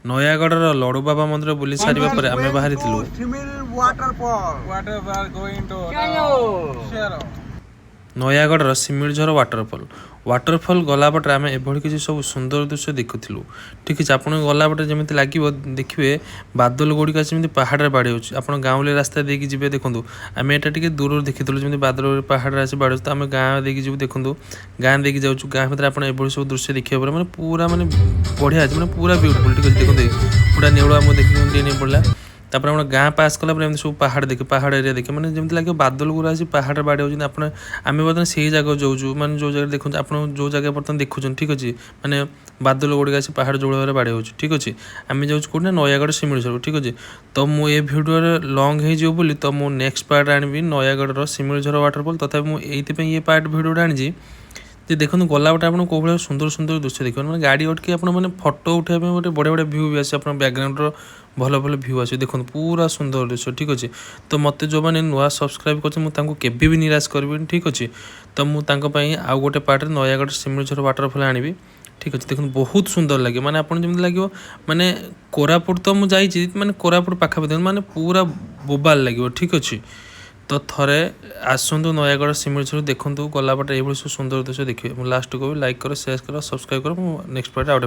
ନୟାଗଡ଼ର ଲଡ଼ୁବାବା ମନ୍ଦିର ବୁଲି ସାରିବା ପରେ ଆମେ ବାହାରିଥିଲୁ ନୟାଗଡ଼ର ଶିମିଳିଝର ୱାଟରଫଲ୍ ଗଲା ବାଟରେ ଆମେ ଏଭଳି କିଛି ସବୁ ସୁନ୍ଦର ଦୃଶ୍ୟ ଦେଖୁଥିଲୁ। ଠିକ୍ ଅଛି, ଆପଣଙ୍କୁ ଗଲା ବାଟରେ ଯେମିତି ଲାଗିବ ଦେଖିବେ ବାଦଲ ଗୁଡ଼ିକ ଯେମିତି ପାହାଡ଼ରେ ବାଡ଼େଇ ହେଉଛି। ଆପଣ ଗାଉଁଲି ରାସ୍ତା ଦେଇକି ଯିବେ, ଦେଖନ୍ତୁ ଆମେ ଏଇଟା ଟିକେ ଦୂରରୁ ଦେଖିଥିଲୁ ଯେମିତି ବାଦଲ ପାହାଡ଼ରେ ଆସି ବାଡ଼ଉଛି। ତ ଆମେ ଗାଁ ଦେଇକି ଯିବୁ, ଦେଖନ୍ତୁ ଗାଁ ଦେଇକି ଯାଉଛୁ, ଗାଁ ଭିତରେ ଆପଣ ଏଭଳି ସବୁ ଦୃଶ୍ୟ ଦେଖିବା ପରେ ମାନେ ପୁରା ମାନେ ବଢ଼ିଆ ଅଛି, ମାନେ ପୁରା ବିୟୁଟିଫୁଲ୍। ଠିକ୍ ଅଛି, ଦେଖନ୍ତୁ ପୁରା ନେଉଳ ଆମକୁ ଦେଖିକି ଟିକେ ପଡ଼ିଲା। ତାପରେ ଆପଣ ଗାଁ ପାସ୍ କଲା ପରେ ଏମିତି ସବୁ ପାହାଡ଼ ଦେଖେ, ପାହାଡ଼ ଏରିଆ ଦେଖେ, ମାନେ ଯେମିତି ଲାଗିବ ବାଦଲ ଗୁରା ଆସି ପାହାଡ଼ରେ ବାଡ଼େଇ ହେଉଛନ୍ତି। ଆମେ ବର୍ତ୍ତମାନ ସେଇ ଜାଗାକୁ ଯାଉଛୁ, ମାନେ ଯେଉଁ ଜାଗାରେ ଦେଖନ୍ତୁ ଆପଣ ଯେଉଁ ଜାଗା ବର୍ତ୍ତମାନ ଦେଖୁଛନ୍ତି। ଠିକ୍ ଅଛି, ମାନେ ବାଦଲ ଗୁଡ଼ିକ ଆସି ପାହାଡ଼ ଯେଉଁ ଭାବରେ ବାଡ଼େଇ ହେଉଛି। ଠିକ୍ ଅଛି, ଆମେ ଯାଉଛୁ କେଉଁଠି ନା ନୟାଗଡ଼ ଶିମିଳିଝର। ଠିକ୍ ଅଛି, ତ ମୁଁ ଏ ଭିଡ଼ିଓରେ ଲଙ୍ଗ୍ ହେଇଯିବ ବୋଲି ତ ମୁଁ ନେକ୍ସଟ ପାର୍ଟ ଆଣିବି ନୟାଗଡ଼ର ଶିମିଳିଝର ୱାଟରଫଲ୍। ତଥାପି ମୁଁ ଏଇଥିପାଇଁ ଏ ପାର୍ଟ ଭିଡ଼ିଓଟା ଆଣିଛି ଯେ ଦେଖନ୍ତୁ ଗଲା ବାଟେ ଆପଣ କେଉଁ ଭଳିଆ ସୁନ୍ଦର ସୁନ୍ଦର ଦୃଶ୍ୟ ଦେଖିବେ, ମାନେ ଗାଡ଼ି ଅଟକି ଆପଣ ମାନେ ଫଟୋ ଉଠାଇବା ପାଇଁ ଗୋଟେ ବଢ଼ିଆ ବଢ଼ିଆ ଭ୍ୟୁ ବି ଆସେ, ଆପଣ ବ୍ୟାକଗ୍ରାଉଣ୍ଡର ଭଲ ଭଲ ଭ୍ୟୁ ଆସିବେ। ଦେଖନ୍ତୁ ପୁରା ସୁନ୍ଦର ଦୃଶ୍ୟ। ଠିକ୍ ଅଛି, ତ ମୋତେ ଯେଉଁମାନେ ନୂଆ ସବସ୍କ୍ରାଇବ୍ କରୁଛନ୍ତି ମୁଁ ତାଙ୍କୁ କେବେ ବି ନିରାଶ କରିବିନି। ଠିକ୍ ଅଛି, ତ ମୁଁ ତାଙ୍କ ପାଇଁ ଆଉ ଗୋଟେ ପାର୍ଟରେ ନୟାଗଡ଼ ଶିମିଳିଝର ୱାଟରଫଲ୍ ଆଣିବି। ଠିକ୍ ଅଛି, ଦେଖନ୍ତୁ ବହୁତ ସୁନ୍ଦର ଲାଗେ, ମାନେ ଆପଣ ଯେମିତି ଲାଗିବ ମାନେ କୋରାପୁଟ ତ ମୁଁ ଯାଇଛି, ମାନେ କୋରାପୁଟ ପାଖାପାଖି ମାନେ ପୁରା ବୋବାଲ ଲାଗିବ। ଠିକ୍ ଅଛି, ତ ଥରେ ଆସନ୍ତୁ ନୟାଗଡ଼ ଶିମିଳିଝର ଦେଖନ୍ତୁ, ଗଲା ବାଟେ ଏଇଭଳି ସବୁ ସୁନ୍ଦର ଦୃଶ୍ୟ ଦେଖିବେ। ମୁଁ ଲାଷ୍ଟ କହିବି ଲାଇକ୍ କର, ସେୟାର କର, ସବସ୍କ୍ରାଇବ୍ କର। ମୁଁ ନେକ୍ସଟ ପାର୍ଟ ଆଉ ଗୋଟେ